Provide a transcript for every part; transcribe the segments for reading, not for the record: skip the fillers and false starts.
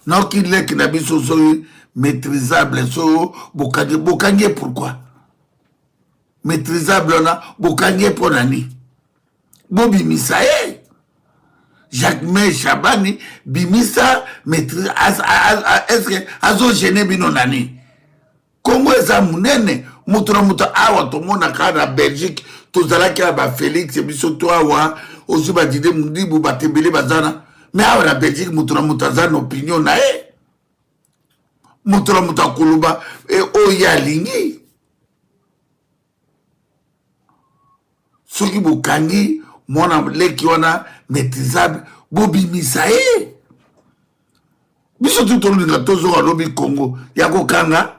Non qu'il est qui n'a pas maîtrisable, so bokanye pourquoi? Maîtrisable on a bokanye pour nani? Bobi Misae, Jacques May Chabani, Bimisa maîtrise est-ce que azo gêné binonani? Congo eza munene mutura muta awa to mona kana Belgique to zalaki ba Félix biso to awa ozu ba dide mundibu batebele bazana mais awa la Belgique mutura muta zana opinion na mutura muta kuluba e o ya lingi soki bukangi mona leki wana maîtrisable Bobi Misae biso tout tolinga tozo alobi Congo yako kanga.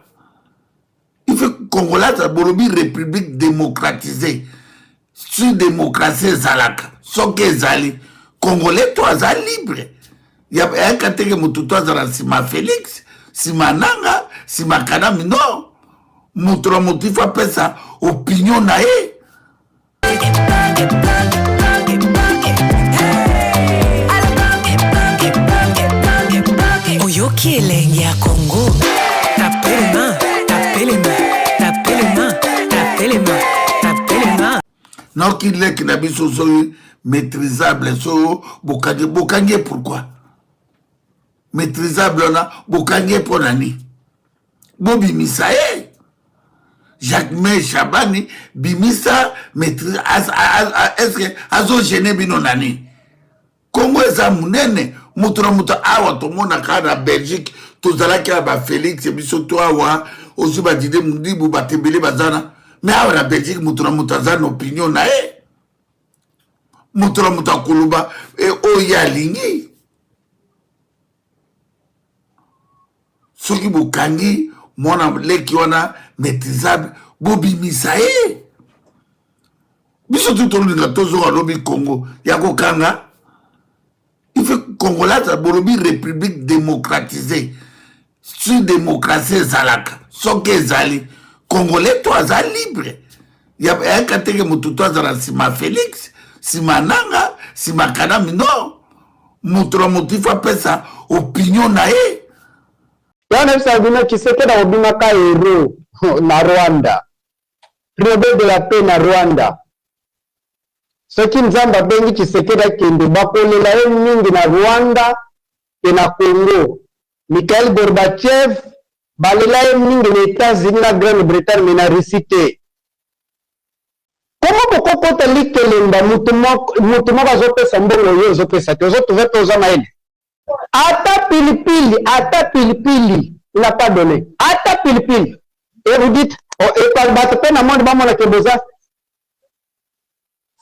Il fait Congolais, c'est une république démocratisée. Sur démocratie, Zalaka. Soke Zali. Congolais, toi, Zali libre. Il y a un caté que toi, si ma Félix, si ma Nanga, si ma Kanami, non. Moutra motif appelle ça opinion nae. Oyoki elengi ya Congo. Non qu'il est qui n'a pas maîtrisable, so bokanye pourquoi? Maîtrisable on a bokanye pour nani? Bobi Misae, Jacques May Chabani, Bimisa maîtrise est-ce que azo gêné binonani? Congo eza munene mutura muta awa to mona kana Belgique to zalaki ba Félix biso to awa ozu ba dide mundibu batebele bazana mais awa la Belgique mutura muta zana opinion na mutura muta kuluba e o ya lingi soki bukangi mona leki wana maîtrisable Bobi Misae biso tout tolinga tozo alobi Congo yako kanga. Il fait Congolais, c'est une république démocratisée. Sur démocratie, Zalaka. Soke Zali. Congolais, toi, Zali libre. Il y a un caté que toi, si ma Félix, si ma Nanga, si ma Kanami, non. Moutra motif appelle ça opinion nae. Yana Savina Tshisekedi Obimaka héros na Rwanda. Rebelle de la paix na Rwanda. Ce qui nous a bengi Tshisekedi akende bakolela ye mingi na Rwanda et na Congo. Mikhail Gorbachev balela ye mingi na États-Unis na Grande-Bretagne mais na Russie te. Comment bokokota likelemba mutu moko azopesa mbongo yo ozopesa te ozotrouve pe oza na ene. Ata pilipili il n'a pas donné. Ata pilipili. Et vous dites et par bato pe na monde bamona ke boza.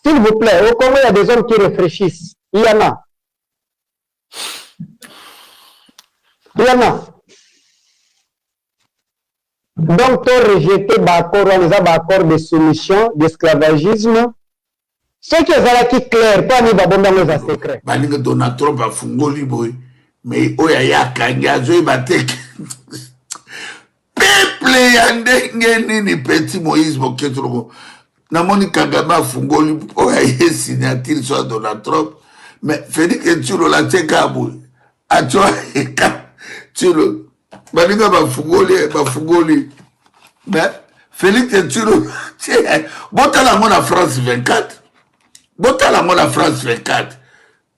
S'il vous plaît, au Congo, il y a des hommes qui réfléchissent. Il y en a. Il y en a. Donc, tu as rejeté l'accord de soumission, d'esclavagisme. Ce qui est clair, pas ni babonda nos secret. Balinga Donald Trump a fungoli boy. Mais oya ya kanya zo ibatek. Peuple yandenge nini petit Moïse Boketro. Namoni Kagame a fungoli oya ye signature sur Donald Trump. Mais Félix Etsulo la teka boy. Atwa eka Tsulo. Balinga ba fungoli. Mais Félix Etsulo bota la France 24. Bota la France 24.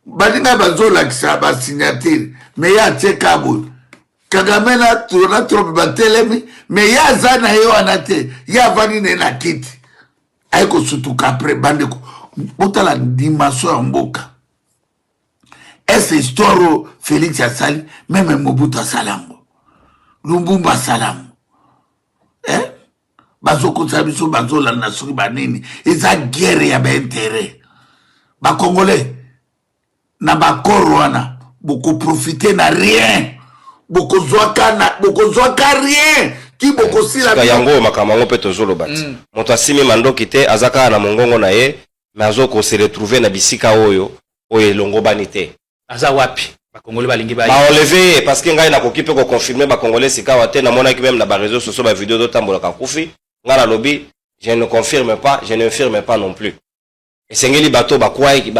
Balinga bazola kisa ba signature. Mais ya teka boy. Kagame na Donald Trump batelemi. Mais ya zana yo anate. Ya vani na kiti. Aiko sutuka après bandeko. Bota la dimension en mboka. Est-ce histoire Félix Asali, même Mobutu Salambo. Lumumba Salambo. Hein? Bazoko sabiso bazola na suri banini. Eza guerre ya ba intérêt. Ba Congolais na ba korwana beaucoup profiter na rien. Beaucoup zoaka rien. Ki beaucoup si la yango makamango pe tozolo bati. Moto asimi mandoki te azaka na mongongo na ye, mais azoko se retrouver na bisika oyo elongo banite. Aza wapi ba Congolais balingi ba enlever parce que ngai na kokipe ko confirmer ba Congolais sika wate na mona ki même na ba réseaux sociaux ba vidéo dotambola ka kufi ngala lobby je ne confirme pas, je ne infirme pas non plus. Et sengeli bato ba kwaki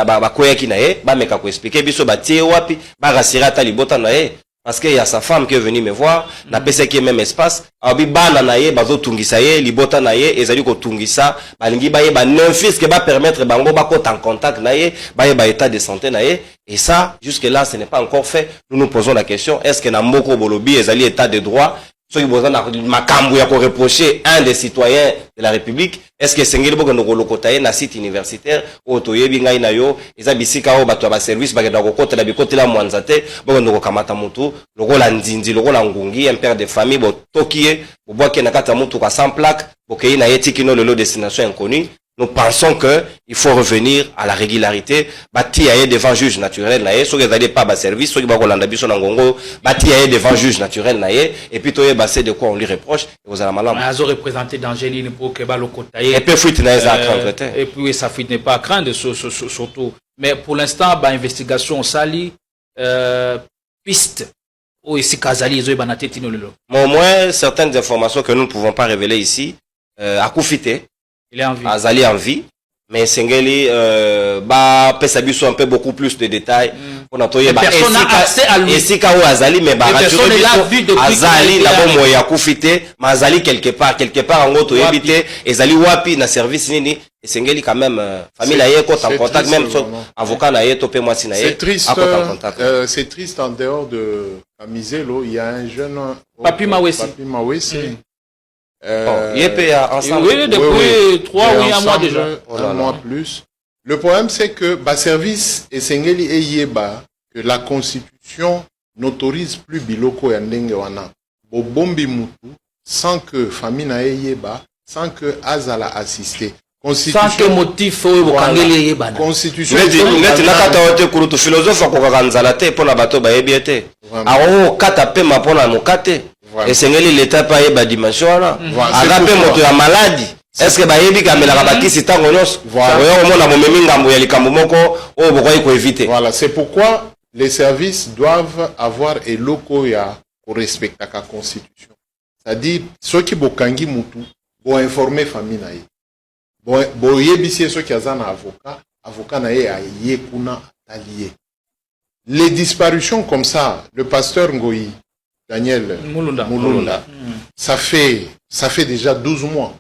na ye ba meka ko expliquer biso ba tie wapi ba rasira ta libota na ye Parce qu'il y a sa femme qui est venue me voir, na pesa qui est même espace, abi bana na ye bazo tungisa ye, libota na ye, ezali ko tungisa, balingi ba ye ba neuf fils qui va permettre bango ba en contact na ye, ba ye ba état de santé na ye, et ça jusque là ce n'est pas encore fait. Nous nous posons la question, est-ce que na mboko bolobi ezali état de droit? Ceux qui besoin de makambu ya ko reprocher un des citoyens de la République, est-ce que sengeli boko ndoko lokotaye na site universitaire o toyebi ngai na yo eza bisika o bato ba service ba ko kotela bikotela mwanzate boko ndoko kamata mutu lokola nzinzi lokola ngungi un père de famille bo tokie bo boake na kata mutu ka sans plaque bokei na yetiki no lelo destination inconnue. Nous pensons que il faut revenir à la régularité. Bati aye devant juge naturel naye, ceux qui n'allaient pas à service, ceux qui vont l'anda biso nangongo, bati aye devant juge naturel naye, et puis toye bassé de quoi on lui reproche. Et vous allez malam. Ils ont représenté dans Génie pour que Balokotaye. Et puis fuite naye à craindre. Et puis sa fuite n'est pas à craindre surtout. Mais pour l'instant, bah investigation sali piste. Ou ici Kazali ils ont banaté tinolelo. Au moins certaines informations que nous ne pouvons pas révéler ici, à Koufité. Il est en vie. Azali en vie, mais Sengeli ba pesa biso un peu beaucoup plus de détails. On a toyé ba personne n'a accès à lui. Et si ka Azali mais ba personne l'a vu depuis Azali la bomo ya kufite, mais Azali quelque part en ngoto yebite, Azali wapi na service nini. Et Sengeli quand même famille na ye en contact même avocat na ye topé moi si na ye. C'est triste. C'est triste en dehors de Kamizelo, il y a un jeune Papi Mawesi. Ensemble. Oui, depuis 3 ou 1 mois déjà. Un mois plus. Le problème, c'est que le service et Sengeli et Yeba, que la Constitution n'autorise plus Biloko et Ndenge Wana. Bombi Moutou, sans que famille na Yeba, sans que Azala assisté. Sans que motif Bokangeli Yeba. Constitution. Net nakata ote kurutu philosophe ko kanzala te pona bato ba yebiete. Awo kata pe mapona mukate. Et Sengeli l'état pas ba dimension là. Agape moto ya maladie. Est-ce que ba yebi kamela ka bakisi tango nyos? Voilà. Mona momemi ngambo ya likambo moko o bokoyi ko éviter. Voilà, c'est pourquoi les services doivent avoir et locaux ya pour respecter la constitution. C'est-à-dire ceux qui bokangi mutu bo informer famille na ye. Bo yebisi ceux qui azana avocat na ye aye kuna atalié. Les disparitions comme ça, le pasteur Ngoyi Daniel Mulunda. Ça fait déjà 12 mois.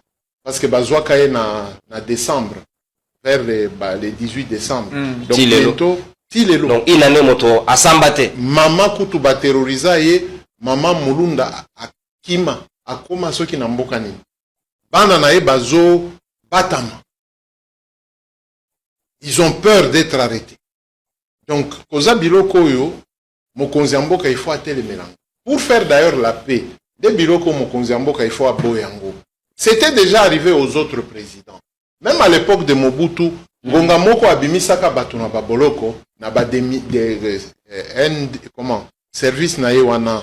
Parce que Bazouaka est na décembre, vers les 18 décembre. Donc bientôt, Tilelo. Donc il a moto à Sambate. Maman Kutuba terrorisa et maman Mulunda Akima Akoma soki na mboka nini. Bana na bazo batama. Ils ont peur d'être arrêtés. Donc koza biloko yo mokonzi mboka il faut atteler mélange. Pour faire d'ailleurs la paix, des biloko mokonzi mboka il faut aboyango. C'était déjà arrivé aux autres présidents. Même à l'époque de Mobutu, Ngonga Moko abimisaka batu na baboloko na ba service na yewana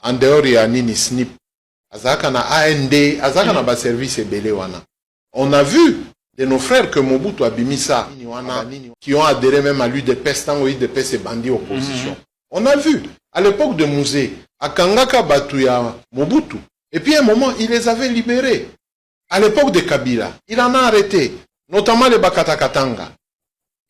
en dehors ya nini SNIP. Azaka na AND, azaka na ba service ebele wana. On a vu de nos frères que Mobutu abimisa qui ont adhéré même à l'UDPS tango UDPS et bandit opposition. On a vu à l'époque de Mouzé, à Kangaka batu ya Mobutu. Et puis à un moment, il les avait libérés. À l'époque de Kabila, il en a arrêté, notamment les Bakatakatanga.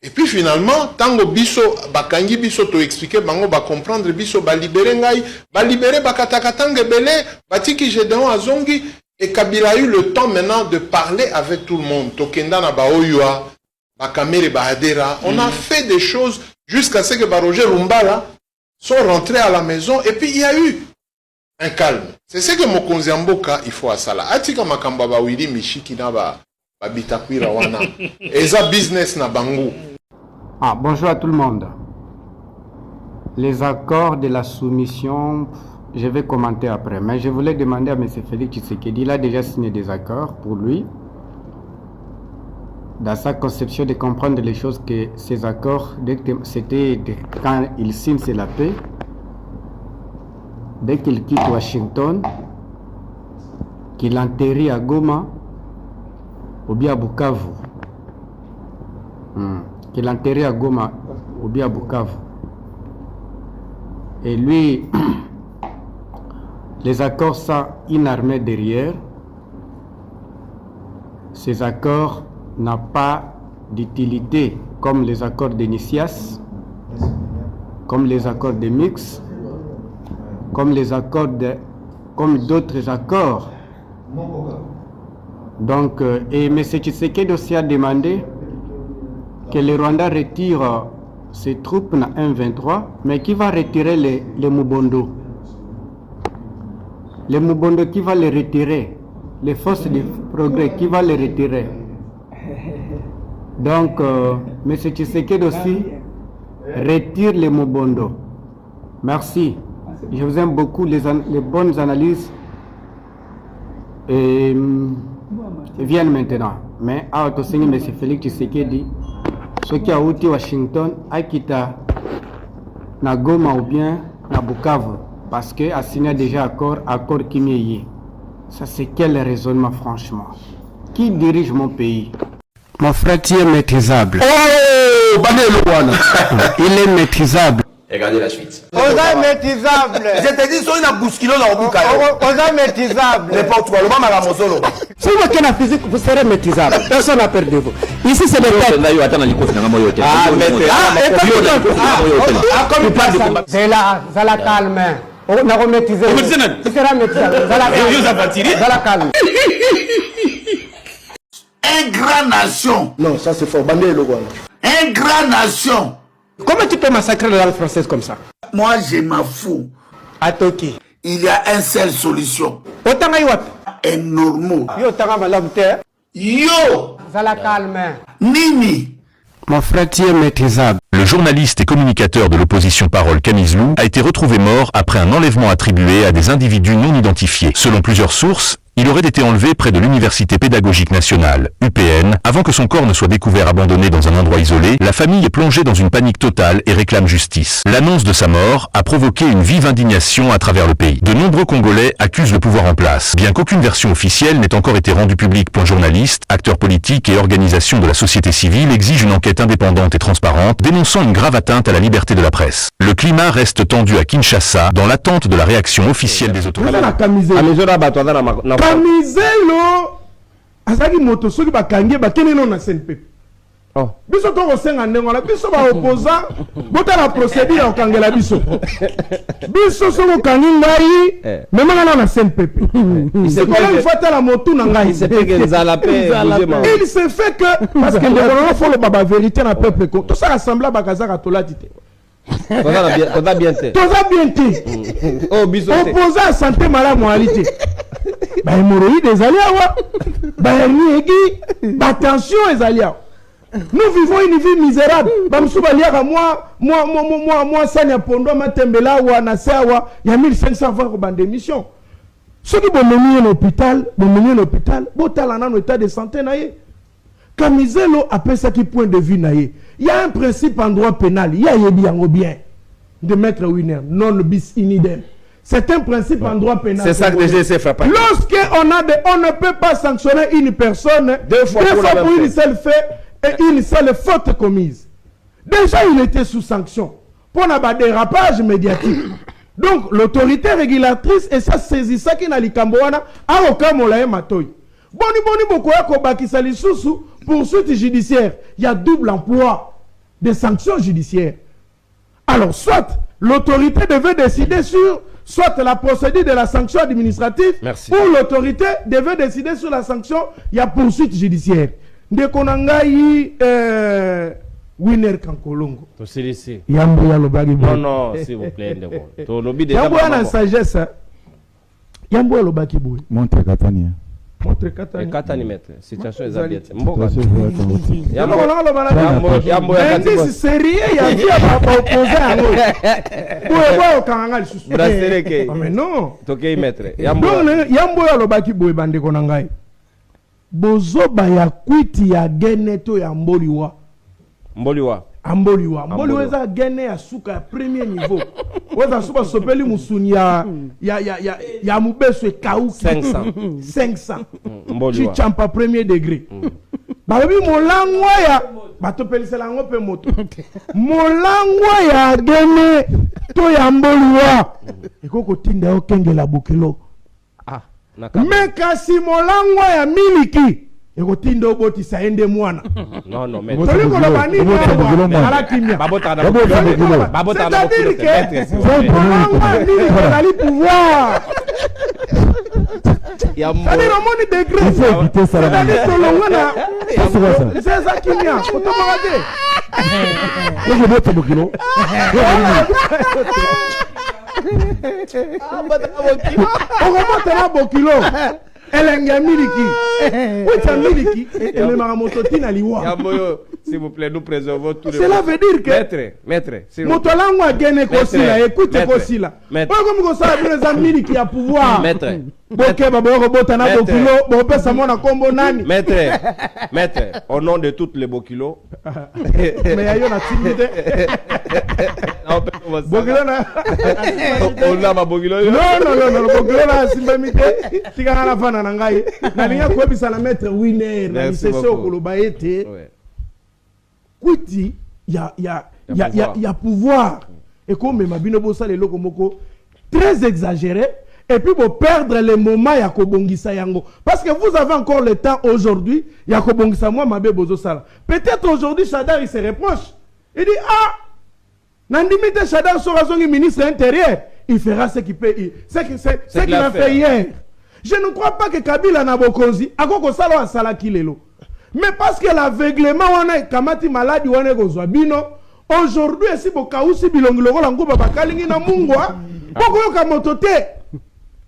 Et puis finalement, tango biso, bakangi biso to expliquer, bango ba comprendre biso, ba libérer ngai, ba libérer Bakatakatanga belé, batiki Gédéon Azongi, et Kabila a eu le temps maintenant de parler avec tout le monde. Tokenda na ba Oyua, Bakamere Bahadera. On a fait des choses jusqu'à ce que Roger Lumbala sont rentrés à la maison, et puis il y a eu un calme. C'est ce que Mokonzi Mboka il faut à ça là. Atika makamba ba wili mishiki na ba bitakwira wana. Eza business na bango. Ah, bonjour à tout le monde. Les accords de la soumission, je vais commenter après. Mais je voulais demander à M. Félix Tshisekedi, il a déjà signé des accords pour lui. Dans sa conception de comprendre les choses que ces accords, c'était quand il signe, c'est la paix. Dès qu'il quitte Washington, qu'il atterrit à Goma ou bien à Bukavu. Qu'il atterrit à Goma ou bien à Bukavu. Et lui, les accords sans une armée derrière, ces accords n'ont pas d'utilité comme les accords de Nicias, comme les accords de Mix, comme les accords comme d'autres accords. Donc, et M. Tshisekedi aussi a demandé que le Rwanda retire ses troupes dans M23, mais qui va retirer les Mubondo. Les Mubondo qui va les retirer, les forces de progrès qui va les retirer. Donc, M. Tshisekedi aussi retire les Mubondo. Merci. Je vous aime beaucoup, les bonnes analyses viennent maintenant. Mais à Otosini, M. Félix Tshisekedi, ce qui a outi Washington, a quitté na Goma ou bien na Bukavu, parce que a signé déjà accord Kimeye. Ça c'est quel raisonnement franchement? Qui dirige mon pays? Mon frère, tu es maîtrisable. Oh, il est maîtrisable. Regardez la suite. On est maîtrisable. Je te dis, sois une bousquilo dans le bouquin. On est maîtrisable. N'importe quoi, le bas magamosolo. Si vous êtes en physique, vous serez maîtrisable. Personne n'a peur de vous. Ici, c'est le tête. Ah, la calme. On a maîtrisé. Tu seras maîtrisable. La calme. Un grand nation. Non, ça c'est fort. Un grand nation. Comment tu peux massacrer la langue française comme ça? Moi, je m'en fous. À Toki. Il y a une seule solution. Autant Un normal. Yo. La calme. Nini. Mon frère, tu es maîtrisable. Le journaliste et communicateur de l'opposition Parole Kamizlou a été retrouvé mort après un enlèvement attribué à des individus non identifiés. Selon plusieurs sources, il aurait été enlevé près de l'Université pédagogique nationale, UPN, avant que son corps ne soit découvert abandonné dans un endroit isolé. La famille est plongée dans une panique totale et réclame justice. L'annonce de sa mort a provoqué une vive indignation à travers le pays. De nombreux Congolais accusent le pouvoir en place. Bien qu'aucune version officielle n'ait encore été rendue publique, journalistes, acteurs politiques et organisations de la société civile exigent une enquête indépendante et transparente, dénonçant une grave atteinte à la liberté de la presse. Le climat reste tendu à Kinshasa, dans l'attente de la réaction officielle des autorités. Kamizelo azaki moto soki bakangi bakene no na SNP. Biso to kosenga ndengo la biso ba opposant bota la procédure ya okangela biso. Biso soko kangi ngai memanga na SNP. Il se fait la moto na ngai. Il se fait que parce que le faut le baba vérité na peuple ko. Tout ça rassembla bakazaka tolatite. Toza bien te. Oh biso. Opposant à santé malade moralité. Bah hémorroïdes ezali awa, bah hernie aiguë, bah tension ezali awa. Nous vivons une vie misérable. Bah msuba liaka moi sanya pondo matembela wa na sawa ya 1500 francs pour démission. Ceux qui vont mener à l'hôpital, botala na no état de santé naie. Kamizelo appelle ça qui point de vue naie. Il y a un principe en droit pénal, il y a bien de mettre winner, non bis in idem. C'est un principe en droit pénal. C'est ça que déjà c'est frappant. Lorsqu'on on ne peut pas sanctionner une personne deux fois pour une seule fait et une seule faute commise. Déjà, il était sous sanction pour un dérapage médiatique. Donc, l'autorité régulatrice, et ça saisit ça qui n'a l'Ikamboana, a aucun molaye matoy. Boni bokoya kobaki sali susu, poursuite judiciaire. Il y a double emploi des sanctions judiciaires. Alors, soit l'autorité devait décider sur soit la procédure de la sanction administrative, ou l'autorité devait décider sur la sanction, il y a poursuite judiciaire. De Konangaï, Winner Kankolongo. Yamboya Lobagi. Non, s'il vous plaît. Yamboya na sagesse. Yamboya Lobaki Boy. Montre Katani. Montre Katani. Katani maître. Situation est bien. Yamboya sérieux, il y a qui a opposé à nous. Mais non. Toké maître. Yamboya Lobaki Boy bande Konangaï. Bozoba ya kwiti ya gene to ya mboliwa. Mboliwa eza gene ya suka ya premier niveau. Weza suba sopeli musuni ya mubeso ekauki 500. Chichampa premier degré. Babi molangwa ya batopelisa lango pe moto. Molangwa ya gene to ya mboliwa. Ekoko tinda yo kengela bukelo. Mais kasi molangwa ya miliki ekotinda obotisa ye nde mwana Non, non, mais... toli koloba nini awa ala kimia c'est-à-dire que kolangwa nini kozali pouvoir c'est-à-dire omoni degré c'est-à-dire tolongwa na c'est ça kimia kotomaka te okomotela bokilo elenge ya miliki wita miliki ememaka moto tina liwa. S'il vous plaît, nous préservons tous les... Cela veut dire que Maître, moto langu agene kosila ekute kosila oyo komi kosala bino eza miliki ya pouvoir bokeba boyokobota na bokilo bopesa mwana kombo nani. Maître, au nom de toutes les bokilos mais yayo na timi te bokilo na olama bokilo non bokilo na simbami te tikanga na fana na ngai nalinga koyebisa na maître Winer na lisese okoloba ete kwiti ya pouvoir et comme mabino bosa le loko moko très exagéré et puis vous perdre les moments ya kobongisa yango parce que vous avez encore le temps aujourd'hui ya kobongisa moi mabe bozo sala peut-être aujourd'hui Chadar il se reproche il dit nandimite Chadar sera son ministre intérieur il fera ce qu'il peut ce qu'il a fait hier. Je ne crois pas que Kabila na bokonzi akoko sala wa sala kilelo. Mais parce que l'aveuglement on est kamati maladi on est kozwa bino aujourd'hui si bokausi bilongiloko la nguba bakalingi na mungwa boko yoka motote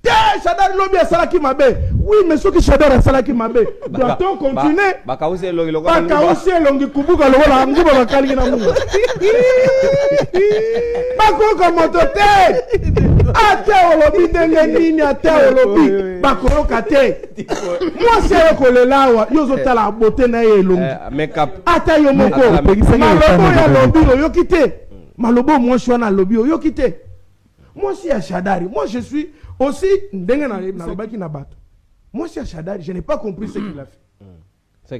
te Chadar lobi asalaki mabe oui mais ce que Chadar asalaki mabe doit-on continuer bakausi elongiloko bakausi elongi kubuka loko la nguba bakalingi na mungwa bako yoka motote ate olobi ndenge nini ate olobi bakoloka te mwasi ayo kolelawa yozotala bote na ye elongi ata yo moko malobo ya lobi oyoki te malobo mwasi wana lobi oyoki te mwasi ya Shadari. Moi je suis aussi ndenge na lobaki na bato mwasi ya Shadari je n'ai pas compris ce qu'il a fait. Ce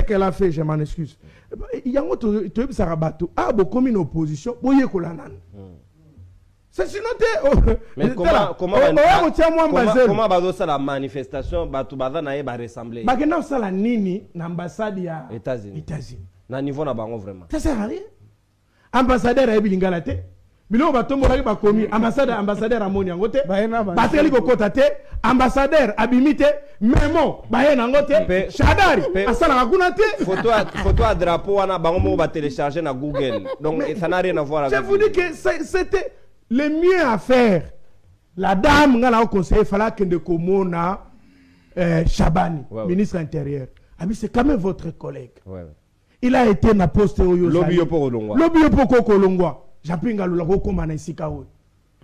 qu'elle a fait je m'en excuse yango toyebisaka bato bokomi na opposition boyekola nani. C'est sinon mais comment bazo ça la manifestation batu baza na yeba ressembler bakena sala nini na ambassade ya États-Unis na niveau na bango vraiment ça sert à rien. Ambassadeur ya bilingala te bilo batombo la bakomi ambassadeur amoni yango te bateli kokota te ambassadeur abimite memo baye nango te Shadari asala kuna te photo à drapeau wana bango mo ba télécharger na Google donc ça n'a rien à voir avec. Je vous dis que c'était le mieux à faire. La dame ngala au conseil fallait que de komona Chabani ministre intérieur c'est quand même votre collègue il a été na poste oyo lobby poko kolongwa japinga lulako koma na isika oyo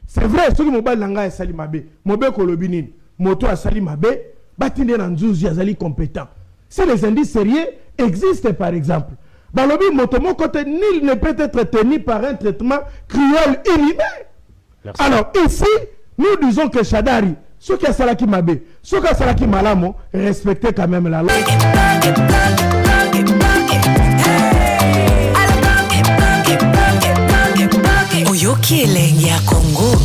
c'est vrai ce que mobile nanga esali mabe mobe kolobi nini moto asali mabe batinde na nzuzi azali compétent si les indices sérieux existent par exemple balobi moto moko te nul ne peut être tenu par un traitement cruel inhumé. Alors ici nous disons que Shadari ce qui a salaki mabe ce qui a salaki malamo respectez quand même la loi. Oyoki elenge ya Congo.